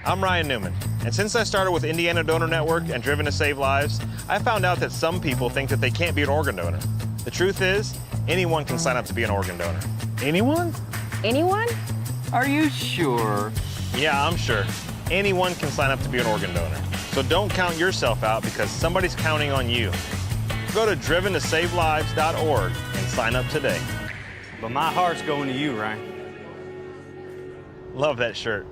I'm Ryan Newman, and since I started with Indiana Donor Network and Driven to Save Lives, I found out that some people think that they can't be an organ donor. The truth is, anyone can sign up to be an organ donor. Anyone? Anyone? Are you sure? Yeah, I'm sure. Anyone can sign up to be an organ donor. So don't count yourself out because somebody's counting on you. Go to driventosavelives.org and sign up today. But my heart's going to you, Ryan. Love that shirt.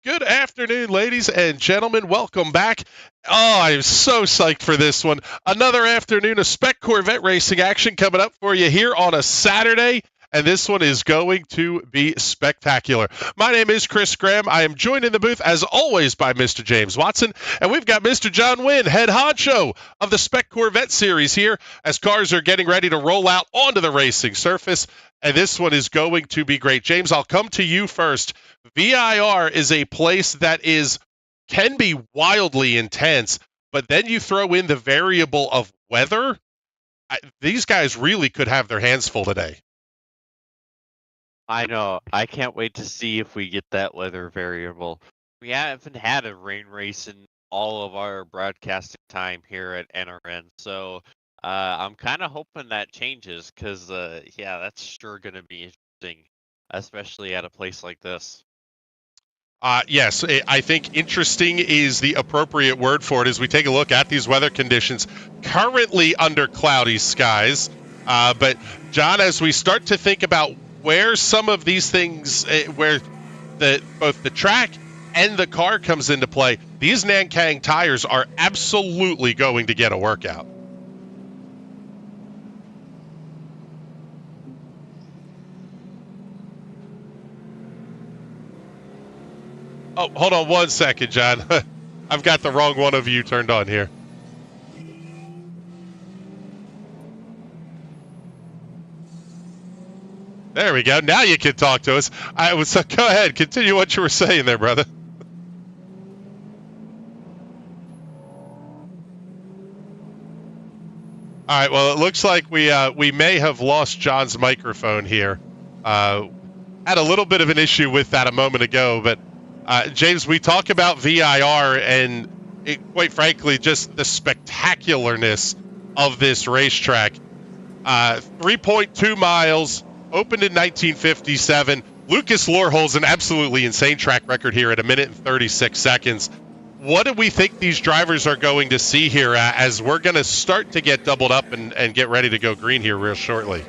Good afternoon, ladies and gentlemen. Welcome back. Oh, I'm so psyched for this one. Another afternoon of Spec Corvette racing action coming up for you here on a Saturday, and this one is going to be spectacular. My name is Chris Graham. I am joined in the booth, as always, by Mr. James Watson, and we've got Mr. John Wynn, head honcho of the Spec Corvette series here, as cars are getting ready to roll out onto the racing surface, and this one is going to be great. James, I'll come to you first. VIR is a place that can be wildly intense, but then you throw in the variable of weather. These guys really could have their hands full today. I know. I can't wait to see if we get that weather variable. We haven't had a rain race in all of our broadcasting time here at NRN, so I'm kind of hoping that changes because, yeah, that's sure going to be interesting, especially at a place like this. Yes, I think interesting is the appropriate word for it as we take a look at these weather conditions currently under cloudy skies. But, John, as we start to think about where some of these things, where both the track and the car comes into play, these Nankang tires are absolutely going to get a workout. Oh, hold on one second, John. I've got the wrong one of you turned on here. There we go. Now you can talk to us. Go ahead. Continue what you were saying there, brother. All right. Well, it looks like we may have lost John's microphone here. Had a little bit of an issue with that a moment ago, but James, we talk about VIR and quite frankly, just the spectacularness of this racetrack. 3.2 miles, opened in 1957. Lucas Lohr holds an absolutely insane track record here at 1 minute and 36 seconds. What do we think these drivers are going to see here as we're going to start to get doubled up and get ready to go green here real shortly?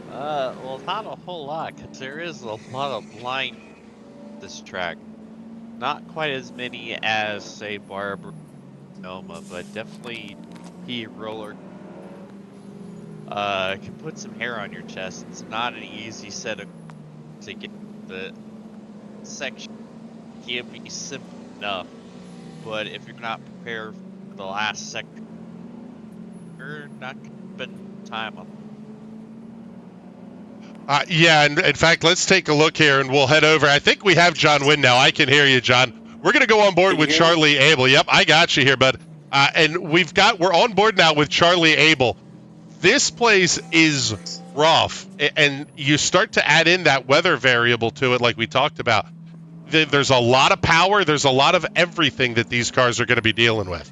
Well, not a whole lot, because there is a lot of line this track. Not quite as many as, say, Barbara, Noma, but definitely he roller can put some hair on your chest. It's not an easy set of to get the section. Can't be simple enough, but if you're not prepared for the last sector, you're not gonna spend time on. Yeah, and in fact, let's take a look here, and we'll head over. I think we have John Wynn now. I can hear you, John. We're going to go on board with Charlie Abel. Yep, I got you here, bud. And we're on board now with Charlie Abel. This place is rough, and you start to add in that weather variable to it like we talked about. There's a lot of power. There's a lot of everything that these cars are going to be dealing with.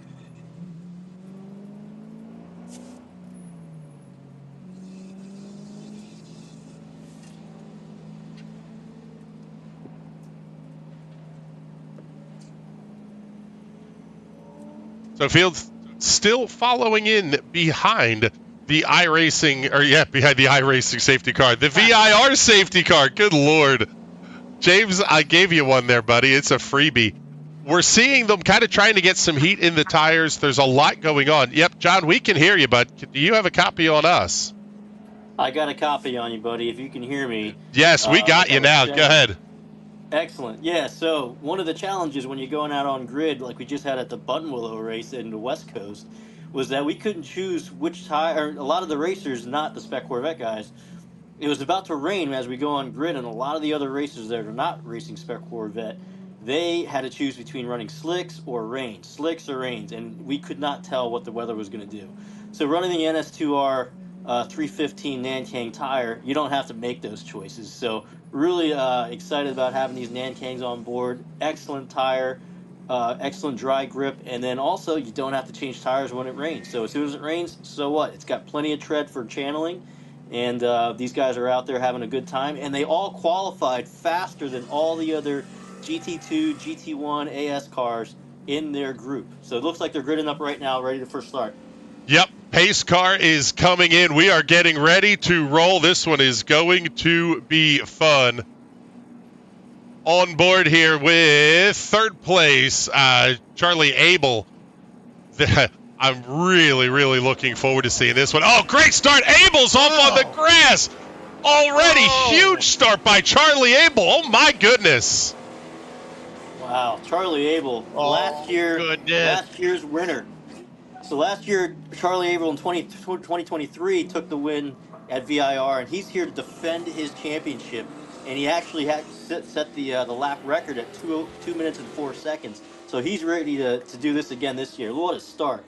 So Fields still following in behind the behind the iRacing safety car. The VIR safety car. Good Lord. James, I gave you one there, buddy. It's a freebie. We're seeing them kind of trying to get some heat in the tires. There's a lot going on. Yep, John, we can hear you, but do you have a copy on us? I got a copy on you, buddy, if you can hear me. Yes, we got you now. Go ahead. Excellent. Yeah, so one of the challenges when you're going out on grid, like we just had at the Buttonwillow race in the West Coast, was that we couldn't choose which tire, or a lot of the racers, not the Spec Corvette guys, it was about to rain as we go on grid, and a lot of the other racers that are not racing Spec Corvette, they had to choose between running slicks or rains, and we could not tell what the weather was going to do. So running the NS2R 315 Nankang tire, you don't have to make those choices. So really excited about having these Nankangs on board. Excellent tire, excellent dry grip, and then also you don't have to change tires when it rains. So as soon as it rains, so what? It's got plenty of tread for channeling, and these guys are out there having a good time, and they all qualified faster than all the other GT2, GT1, AS cars in their group. So it looks like they're gridding up right now, ready to first start. Yep, pace car is coming in. We are getting ready to roll. This one is going to be fun. On board here with third place, Charlie Abel. I'm really, really looking forward to seeing this one. Oh, great start. Abel's off on the grass. Already, huge start by Charlie Abel. Oh, my goodness. Wow, Charlie Abel, last year's winner. So last year, Charlie Abel in 2023 took the win at VIR, and he's here to defend his championship. And he actually had set the lap record at 2 minutes and 4 seconds. So he's ready to do this again this year. What a start.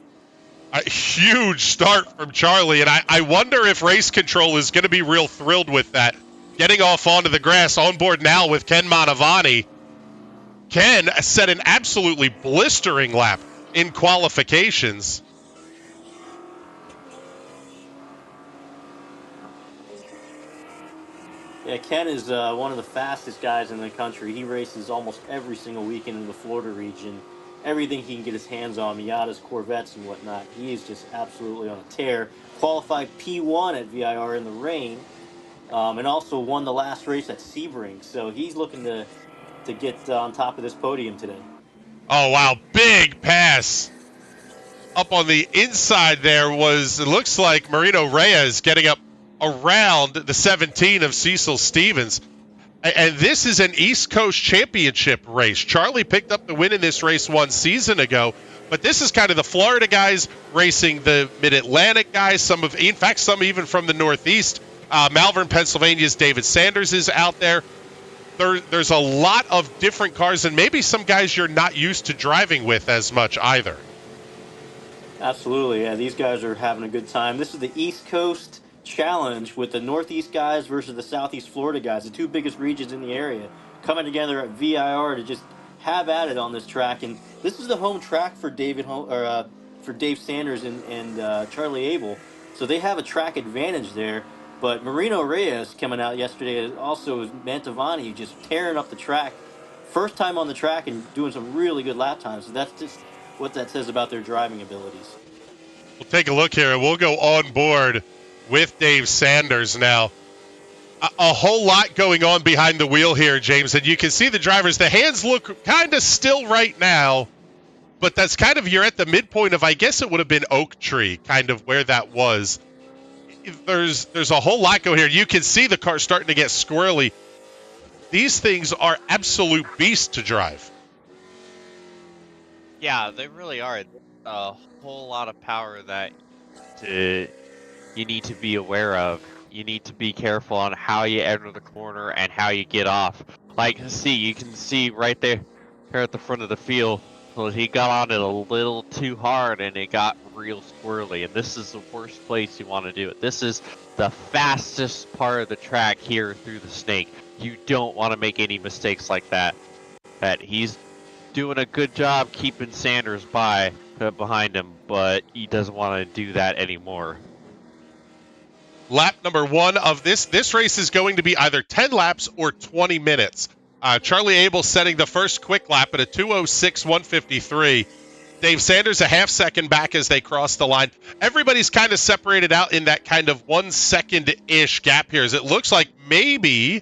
A huge start from Charlie, and I wonder if race control is going to be real thrilled with that. Getting off onto the grass, on board now with Ken Mantovani. Ken set an absolutely blistering lap in qualifications. Yeah, Ken is one of the fastest guys in the country. He races almost every single weekend in the Florida region. Everything he can get his hands on, Miatas, Corvettes, and whatnot. He is just absolutely on a tear. Qualified P1 at VIR in the rain, and also won the last race at Sebring. So he's looking to get on top of this podium today. Oh, wow. Big pass. Up on the inside there was, it looks like Marino Reyes getting up around the 17 of Cecil Stevens. And this is an East Coast Championship race. Charlie picked up the win in this race 1 season ago, but this is kind of the Florida guys racing the Mid-Atlantic guys, in fact, some even from the Northeast. Malvern, Pennsylvania's David Sanders is out there. There's a lot of different cars, and maybe some guys you're not used to driving with as much either. Absolutely, yeah. These guys are having a good time. This is the East Coast Challenge with the Northeast guys versus the Southeast Florida guys, the two biggest regions in the area, coming together at VIR to just have at it on this track. And this is the home track for Dave Sanders and Charlie Abel, so they have a track advantage there. But Marino Reyes coming out yesterday also is Mantovani, just tearing up the track. First time on the track and doing some really good lap times. So that's just what that says about their driving abilities. We'll take a look here, and we'll go on board with Dave Sanders now. A whole lot going on behind the wheel here, James, and you can see the drivers. The hands look kind of still right now, but that's kind of, you're at the midpoint of, I guess it would have been Oak Tree, kind of where that was. There's a whole lot going here. You can see the car starting to get squirrely. These things are absolute beasts to drive. Yeah, they really are. A whole lot of power that you need to be aware of. You need to be careful on how you enter the corner and how you get off. You can see right there here at the front of the field, well, he got on it a little too hard and it got real squirrely. And this is the worst place you want to do it. This is the fastest part of the track here through the snake. You don't want to make any mistakes like that. He's doing a good job keeping Sanders behind him, but he doesn't want to do that anymore. Lap number 1 of this race is going to be either 10 laps or 20 minutes. Charlie Abel setting the first quick lap at a 2:06.153. Dave Sanders a half second back as they cross the line. Everybody's kind of separated out in that kind of 1 second-ish gap here, as it looks like maybe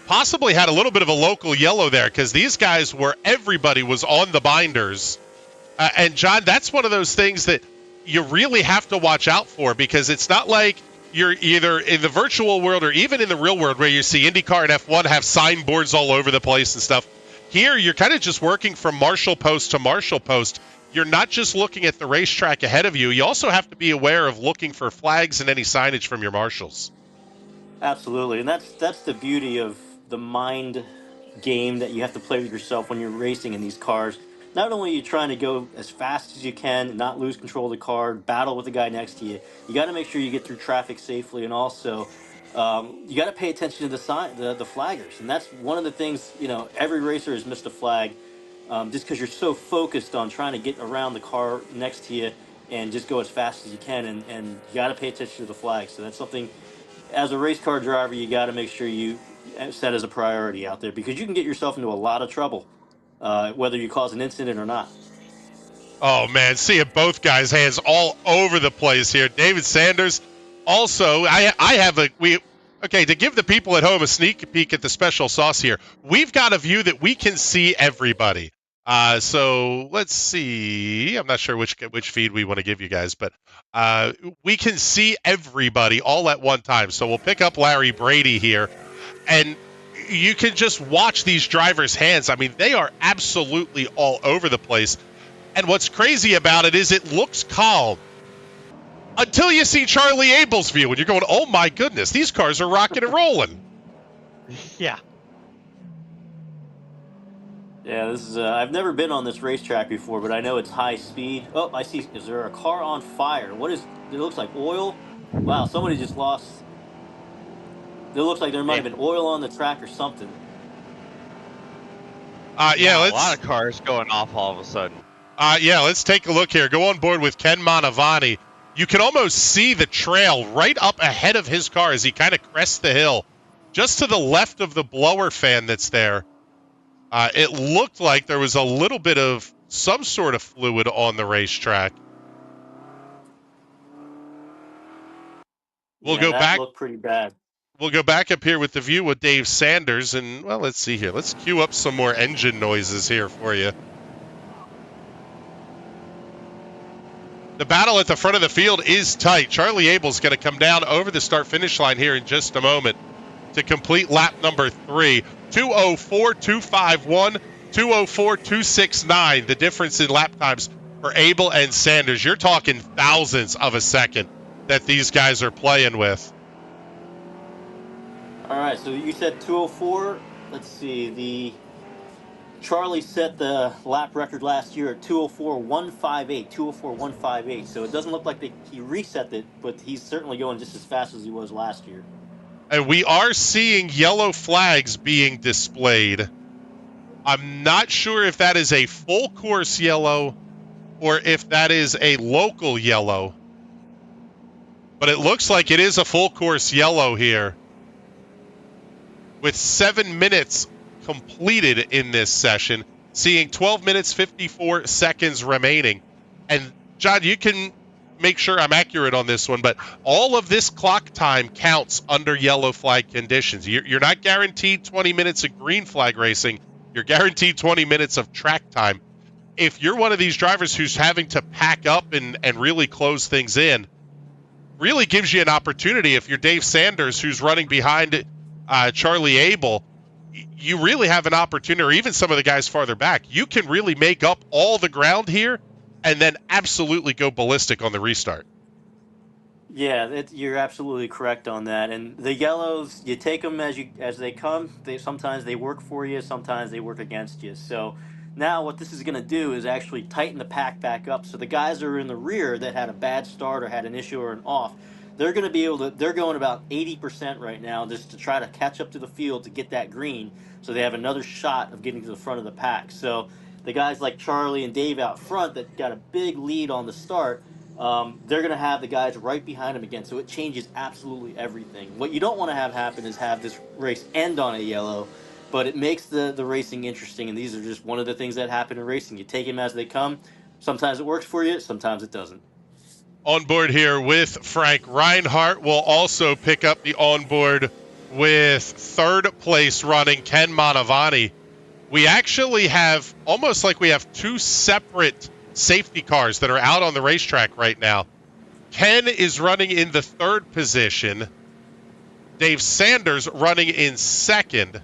possibly had a little bit of a local yellow there, because these guys everybody was on the binders. And John, that's one of those things that you really have to watch out for, because it's not like you're either in the virtual world or even in the real world where you see IndyCar and F1 have signboards all over the place and stuff. Here, you're kind of just working from marshal post to marshal post. you're not just looking at the racetrack ahead of you. You also have to be aware of looking for flags and any signage from your marshals. Absolutely, and that's the beauty of the mind game that you have to play with yourself when you're racing in these cars. Not only are you trying to go as fast as you can, not lose control of the car, battle with the guy next to you. You got to make sure you get through traffic safely, and also you got to pay attention to the flaggers. And that's one of the things. Every racer has missed a flag just because you're so focused on trying to get around the car next to you and just go as fast as you can. And you got to pay attention to the flags. So that's something. As a race car driver, you got to make sure you set as a priority out there, because you can get yourself into a lot of trouble, whether you cause an incident or not. Oh, man, seeing both guys' hands all over the place here. David Sanders, also, to give the people at home a sneak peek at the special sauce here, we've got a view that we can see everybody. So let's see. I'm not sure which feed we want to give you guys, but we can see everybody all at one time. So we'll pick up Larry Brady here, and you can just watch these drivers' hands. I mean, they are absolutely all over the place. And what's crazy about it is it looks calm until you see Charlie Abel's view, and you're going, oh my goodness, these cars are rocking and rolling. Yeah. Yeah, this is. I've never been on this racetrack before, but I know it's high speed. Oh, I see. Is there a car on fire? What is? It looks like oil. Wow, somebody just lost. It looks like there might have been oil on the track or something. A lot of cars going off all of a sudden. Let's take a look here. Go on board with Ken Manavani. You can almost see the trail right up ahead of his car as he kind of crests the hill, just to the left of the blower fan that's there. It looked like there was a little bit of some sort of fluid on the racetrack. We'll go back. Looked pretty bad. We'll go back up here with the view with Dave Sanders, and, well, let's see here. Let's cue up some more engine noises here for you. The battle at the front of the field is tight. Charlie Abel's going to come down over the start-finish line here in just a moment to complete lap number 3. 2:04.251, 2:04.269. The difference in lap times for Abel and Sanders. You're talking thousands of a second that these guys are playing with. All right, so you said 2:04. Let's see. Charlie set the lap record last year at 2:04.158. 2:04.158. So it doesn't look like he reset it, but he's certainly going just as fast as he was last year. And we are seeing yellow flags being displayed. I'm not sure if that is a full course yellow or if that is a local yellow. But it looks like it is a full course yellow here, with 7 minutes completed in this session, seeing 12 minutes 54 seconds remaining. And John, you can make sure I'm accurate on this one, but all of this clock time counts under yellow flag conditions. You're not guaranteed 20 minutes of green flag racing. You're guaranteed 20 minutes of track time. If you're one of these drivers who's having to pack up and really close things in, really gives you an opportunity. If you're Dave Sanders, who's running behind Charlie Abel, you really have an opportunity, or even some of the guys farther back, you can really make up all the ground here and then absolutely go ballistic on the restart. Yeah, you're absolutely correct on that. And the yellows, you take them as they come. Sometimes they work for you, sometimes they work against you. So now what this is going to do is actually tighten the pack back up. So the guys that are in the rear that had a bad start or had an issue or an off, they're going to be able to. They're going about 80% right now just to try to catch up to the field to get that green, so they have another shot of getting to the front of the pack. So the guys like Charlie and Dave out front that got a big lead on the start, they're going to have the guys right behind them again. So it changes absolutely everything. What you don't want to have happen is have this race end on a yellow, but it makes the racing interesting. And these are just one of the things that happen in racing. You take them as they come. Sometimes it works for you, sometimes it doesn't. On board here with Frank Reinhardt. We'll also pick up the onboard with third place running Ken Manavani. We actually have, almost like we have two separate safety cars that are out on the racetrack right now. Ken is running in the third position. Dave Sanders running in second.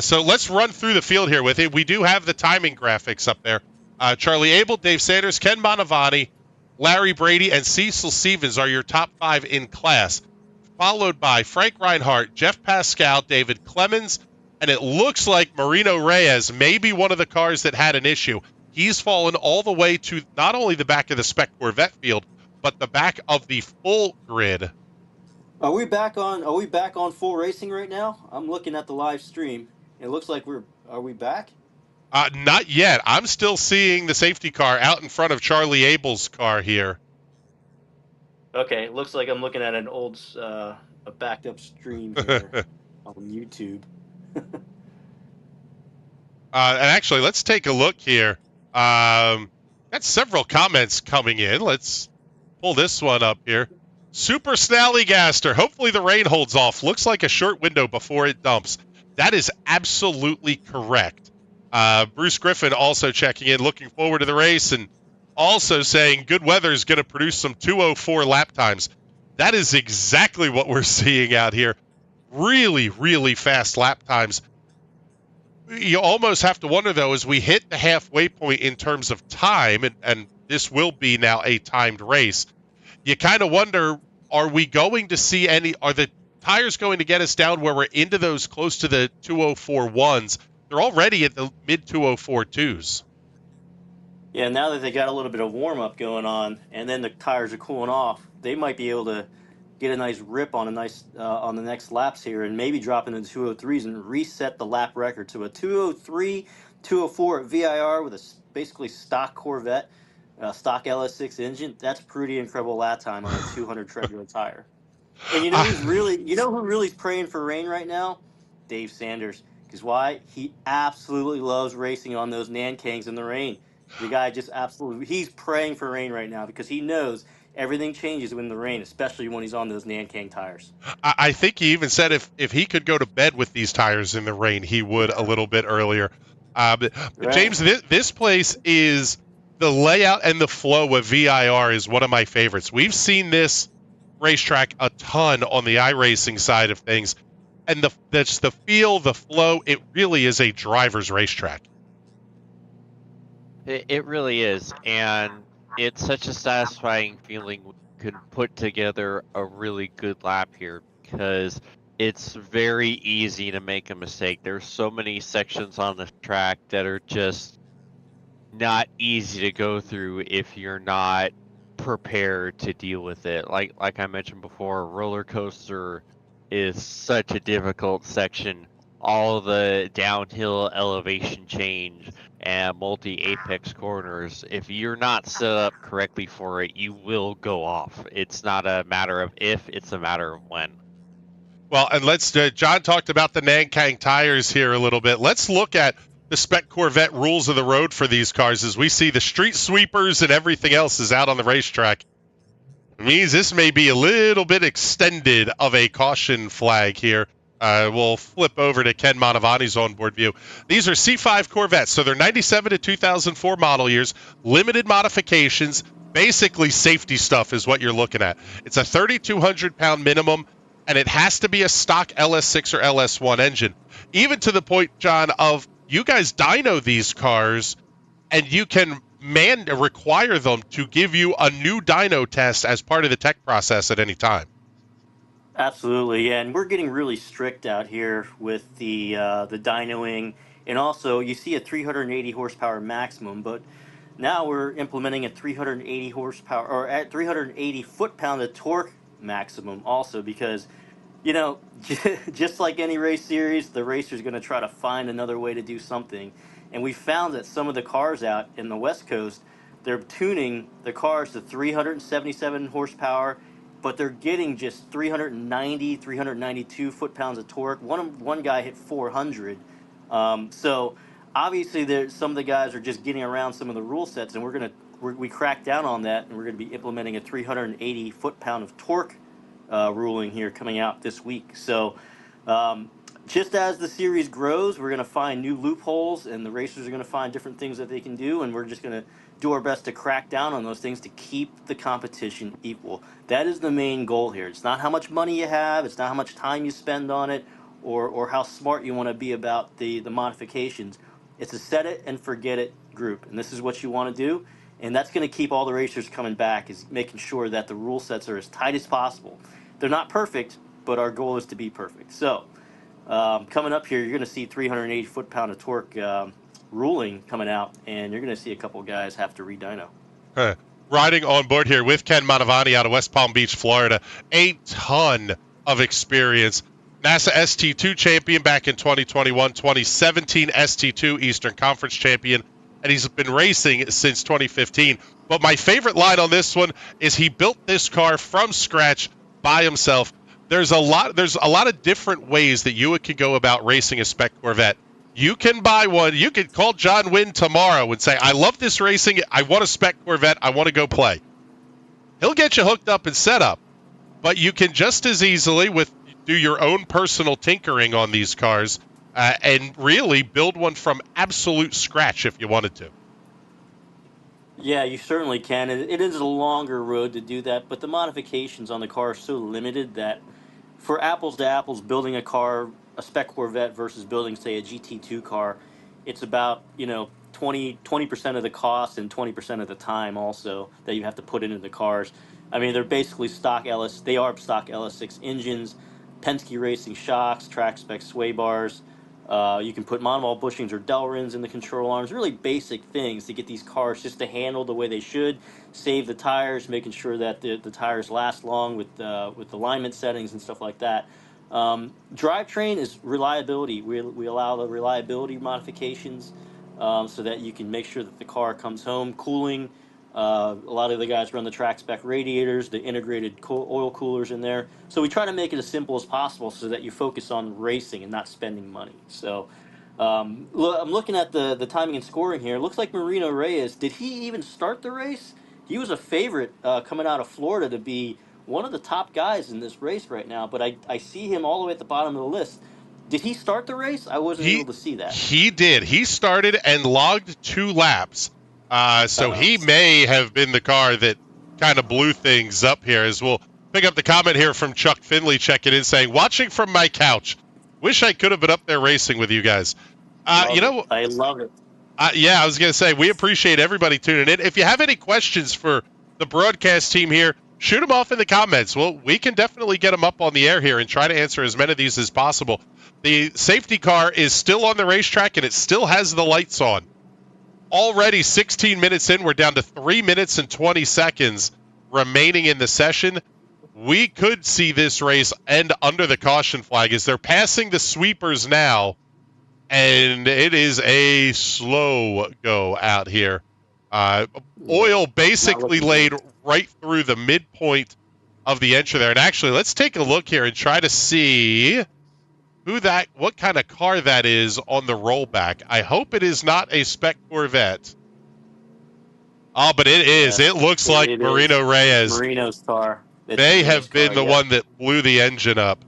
So let's run through the field here with it. We do have the timing graphics up there. Charlie Abel, Dave Sanders, Ken Bonavani, Larry Brady, and Cecil Stevens are your top 5 in class, followed by Frank Reinhardt, Jeff Pascal, David Clemens, and it looks like Marino Reyes may be one of the cars that had an issue. He's fallen all the way to not only the back of the Spec Corvette field, but the back of the full grid. Are we back on full racing right now? I'm looking at the live stream. It looks like are we back? Not yet. I'm still seeing the safety car out in front of Charlie Abel's car here. Okay, it looks like I'm looking at an old a backed up stream here on YouTube. And actually, let's take a look here. Got several comments coming in. Let's pull this one up here. Super Snallygaster. Hopefully the rain holds off. Looks like a short window before it dumps. That is absolutely correct. Bruce Griffin also checking in, looking forward to the race, and also saying good weather is going to produce some 2:04 lap times. That is exactly what we're seeing out here. Really, really fast lap times. You almost have to wonder, though, as we hit the halfway point in terms of time, and this will be now a timed race, you kind of wonder, are we going to see are the tires going to get us down where we're into those close to the 2:04.1s? They're already at the mid 2:04.2s. Yeah, now that they got a little bit of warm-up going on, and then the tires are cooling off, they might be able to get a nice rip on on the next laps here, and maybe drop into the 2:03s and reset the lap record to a 2:03, 2:04 at VIR with a basically stock Corvette, stock LS6 engine. That's pretty incredible lap time on a 200 tread tire. And you know who really is praying for rain right now? Dave Sanders. Because why? He absolutely loves racing on those Nankangs in the rain. The guy he's praying for rain right now because he knows everything changes in the rain, especially when he's on those Nankang tires. I think he even said if he could go to bed with these tires in the rain, he would a little bit earlier. But Right. James, this place is, the layout and the flow of VIR is one of my favorites. We've seen this racetrack a ton on the iRacing side of things, and that's the feel, the flow. It really is a driver's racetrack. It really is, and it's such a satisfying feeling when you can put together a really good lap here, because it's very easy to make a mistake. There's so many sections on the track that are just not easy to go through if you're not prepared to deal with it. Like I mentioned before, roller coaster is such a difficult section. All the downhill elevation change and multi-apex corners, if you're not set up correctly for it, you will go off. It's not a matter of if, it's a matter of when. Well, and let's John talked about the Nankang tires here a little bit. Let's look at the Spec Corvette rules of the road for these cars as we see the street sweepers and everything else is out on the racetrack. It means this may be a little bit extended of a caution flag here. We'll flip over to Ken Manavani's onboard view. These are C5 Corvettes, so they're 97 to 2004 model years, limited modifications, basically safety stuff is what you're looking at. It's a 3,200-pound minimum, and it has to be a stock LS6 or LS1 engine. Even to the point, John, of you guys dyno these cars, and you can require them to give you a new dyno test as part of the tech process at any time. Absolutely, yeah, and we're getting really strict out here with the dynoing, and also you see a 380 horsepower maximum, but now we're implementing a 380 horsepower or at 380 foot-pound of torque maximum also, because you know, just like any race series, the racer's going to try to find another way to do something. And we found that some of the cars out in the West Coast, they're tuning the cars to 377 horsepower, but they're getting just 390, 392 foot-pounds of torque. One guy hit 400. So obviously, some of the guys are just getting around some of the rule sets, and we crack down on that, and we're going to be implementing a 380 foot-pound of torque ruling here coming out this week. So just as the series grows, we're going to find new loopholes, and the racers are going to find different things that they can do, and we're just going to do our best to crack down on those things to keep the competition equal. That is the main goal here. It's not how much money you have, it's not how much time you spend on it, or how smart you want to be about the modifications. It's a set it and forget it group, and this is what you want to do. And that's going to keep all the racers coming back, is making sure that the rule sets are as tight as possible. They're not perfect, but our goal is to be perfect. So coming up here, you're going to see 380 foot-pound of torque ruling coming out, and you're going to see a couple guys have to re-dyno. Riding on board here with Ken Mantovani out of West Palm Beach, Florida. A ton of experience. NASA ST2 champion back in 2021, 2017 ST2 Eastern Conference champion, and he's been racing since 2015. But my favorite line on this one is he built this car from scratch by himself. There's a lot of different ways that you could go about racing a Spec Corvette. You can buy one. You could call John Wynn tomorrow and say, I love this racing. I want a Spec Corvette. I want to go play. He'll get you hooked up and set up. But you can just as easily do your own personal tinkering on these cars and really build one from absolute scratch if you wanted to. Yeah, you certainly can. It is a longer road to do that, but the modifications on the car are so limited that for apples to apples, building a car, a Spec Corvette versus building, say, a GT2 car, it's about 20% of the cost and 20% of the time also that you have to put into the cars. I mean, they're basically stock LS6 engines, Penske Racing shocks, track spec sway bars. You can put monoball bushings or Delrins in the control arms, really basic things to get these cars just to handle the way they should, save the tires, making sure that the tires last long with alignment settings and stuff like that. Drivetrain is reliability. We allow the reliability modifications so that you can make sure that the car comes home. Cooling, a lot of the guys run the track spec radiators, the integrated oil coolers in there. So we try to make it as simple as possible so that you focus on racing and not spending money. So I'm looking at the timing and scoring here. It looks like Marino Reyes, did he even start the race? He was a favorite coming out of Florida to be one of the top guys in this race right now, but I see him all the way at the bottom of the list. Did he start the race? I wasn't able to see that. He did. He started and logged 2 laps. So he may have been the car that kind of blew things up here. As we'll pick up the comment here from Chuck Finley checking in saying, watching from my couch. Wish I could have been up there racing with you guys. I love it. Yeah, I was going to say, we appreciate everybody tuning in. If you have any questions for the broadcast team here, shoot them off in the comments. Well, we can definitely get them up on the air here and try to answer as many of these as possible. The safety car is still on the racetrack, and it still has the lights on. Already 16 minutes in, we're down to 3 minutes and 20 seconds remaining in the session. We could see this race end under the caution flag as they're passing the sweepers now, and it is a slow go out here. Oil basically laid right through the midpoint of the entry there. And actually, let's take a look here and try to see what kind of car that is on the rollback. I hope it is not a Spec Corvette. Oh, but it is. It looks like Marino Reyes. Marino's car. They have been the one that blew the engine up.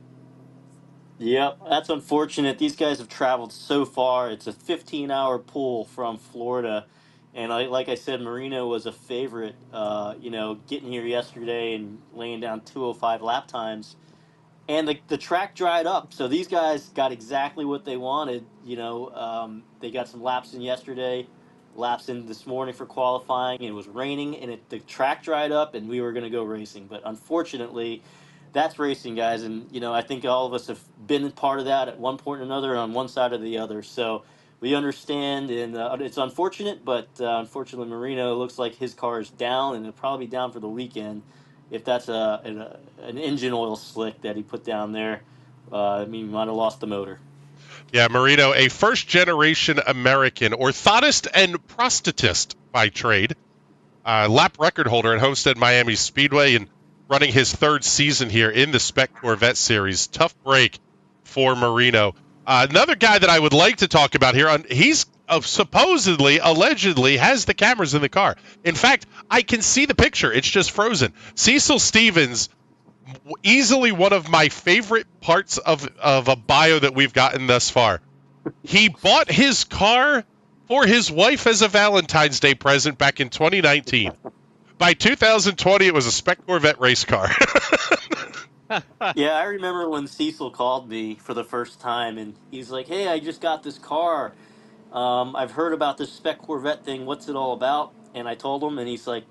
Yep, that's unfortunate. These guys have traveled so far. It's a 15-hour pull from Florida. And like I said, Marino was a favorite, getting here yesterday and laying down 2:05 lap times. And the track dried up, so these guys got exactly what they wanted. They got some laps in yesterday, laps in this morning for qualifying. And it was raining, and the track dried up, and we were going to go racing. But unfortunately, that's racing, guys. And, I think all of us have been part of that at one point or another on one side or the other. So we understand, and it's unfortunate, but unfortunately, Marino looks like his car is down, and it'll probably be down for the weekend. If that's an engine oil slick that he put down there, he might have lost the motor. Yeah, Marino, a first-generation American, orthotist and prosthetist by trade, lap record holder at Homestead Miami Speedway, and running his 3rd season here in the Spec Corvette Series. Tough break for Marino. Another guy that I would like to talk about here, he's allegedly has the cameras in the car. In fact, I can see the picture. It's just frozen. Cecil Stevens, easily one of my favorite parts of a bio that we've gotten thus far. He bought his car for his wife as a Valentine's Day present back in 2019. By 2020, it was a Spec Corvette race car. Yeah, I remember when Cecil called me for the first time, and he's like, "Hey, I just got this car." I've heard about this Spec Corvette thing. What's it all about? And I told him, and he's like,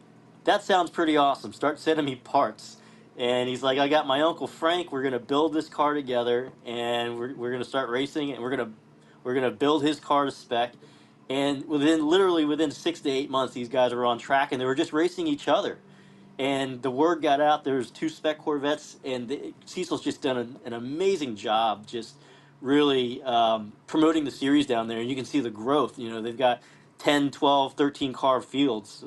that sounds pretty awesome. Start sending me parts. And he's like, I got my Uncle Frank. We're gonna build this car together, and we're gonna start racing, and we're gonna build his car to spec. And within 6 to 8 months, these guys were on track, and they were just racing each other. And the word got out. There's 2 Spec Corvettes, and Cecil's just done an amazing job, just really promoting the series down there. And you can see the growth. You know, they've got 10, 12, 13 car fields.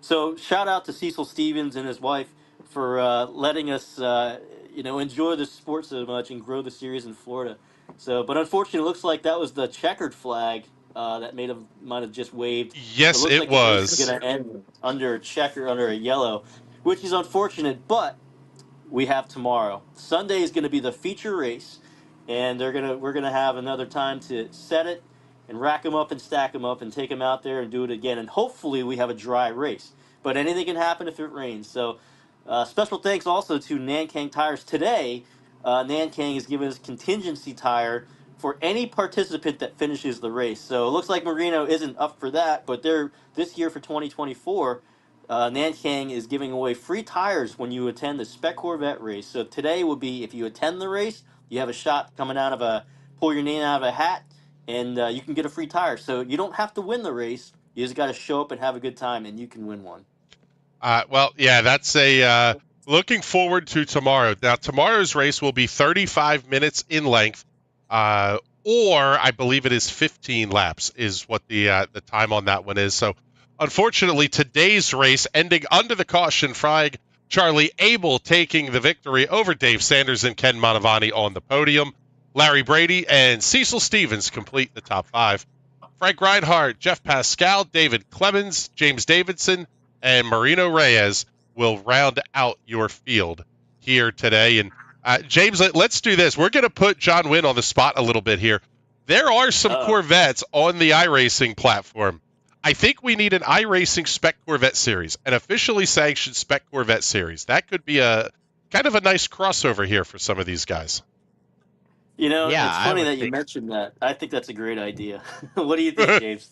So shout out to Cecil Stevens and his wife for letting us, enjoy the sport so much and grow the series in Florida. So, but unfortunately, it looks like that was the checkered flag that might have just waved. Yes, So it looks it like the race is was. going to end under a checker, under a yellow, which is unfortunate. But we have tomorrow. Sunday is going to be the feature race, and we're gonna have another time to set it and rack them up and stack them up and take them out there and do it again. And hopefully we have a dry race. But anything can happen if it rains. So special thanks also to Nankang Tires today. Nankang is giving us contingency tire for any participant that finishes the race. So it looks like Marino isn't up for that, but they're this year for 2024. Nankang is giving away free tires when you attend the Spec Corvette race. So today will be, if you attend the race, you have a shot pull your name out of a hat, and you can get a free tire. So you don't have to win the race. You just got to show up and have a good time, and you can win one. Well, yeah, that's looking forward to tomorrow. Now, tomorrow's race will be 35 minutes in length, or I believe it is 15 laps is what the time on that one is. So, unfortunately, today's race ending under the caution flag, Charlie Abel taking the victory over Dave Sanders and Ken Mantovani on the podium. Larry Brady and Cecil Stevens complete the top 5. Frank Reinhardt, Jeff Pascal, David Clemens, James Davidson, and Marino Reyes will round out your field here today. And James, let's do this. We're going to put John Wynn on the spot a little bit here. There are some Corvettes on the iRacing platform. I think we need an iRacing Spec Corvette series, an officially sanctioned Spec Corvette series. That could be a kind of a nice crossover here for some of these guys. You know, Yeah, it's I funny would that you think- mentioned that. I think that's a great idea. What do you think, James?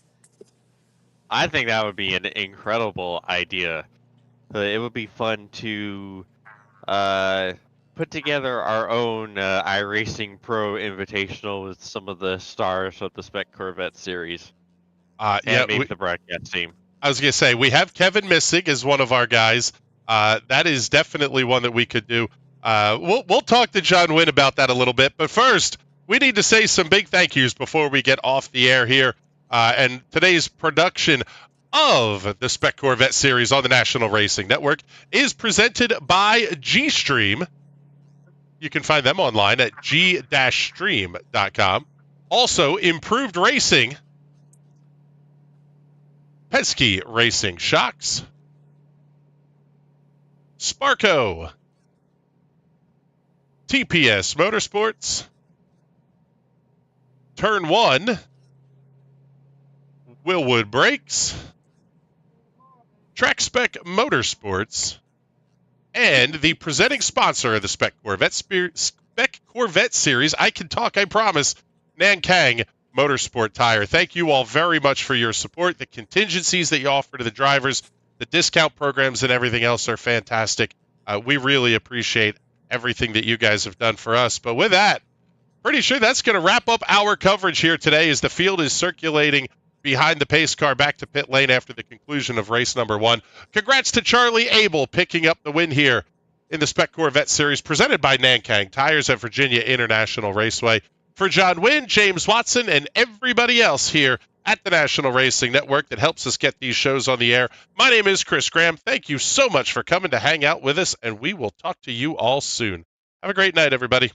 I think that would be an incredible idea. It would be fun to put together our own iRacing Pro Invitational with some of the stars of the Spec Corvette series. And maybe the broadcast team. I was going to say, we have Kevin Missig as one of our guys. That is definitely one that we could do. We'll talk to John Wynn about that a little bit. But first, we need to say some big thank yous before we get off the air here. And today's production of the Spec Corvette series on the National Racing Network is presented by G-Stream. You can find them online at g-stream.com. Also, Improved Racing, Penske Racing Shocks, Sparco, TPS Motorsports, Turn 1, Willwood Brakes, Track Spec Motorsports, and the presenting sponsor of the Spec Corvette series, I can talk, I promise, Nankang Motorsport Tire. Thank you all very much for your support. The contingencies that you offer to the drivers, the discount programs, and everything else are fantastic. We really appreciate everything that you guys have done for us. But with that, pretty sure that's going to wrap up our coverage here today as the field is circulating behind the pace car back to pit lane after the conclusion of race number 1. Congrats to Charlie Abel picking up the win here in the Spec Corvette Series presented by Nankang Tires at Virginia International Raceway. For John Wynn, James Watson, and everybody else here at the National Racing Network that helps us get these shows on the air, my name is Chris Graham. Thank you so much for coming to hang out with us, and we will talk to you all soon. Have a great night, everybody.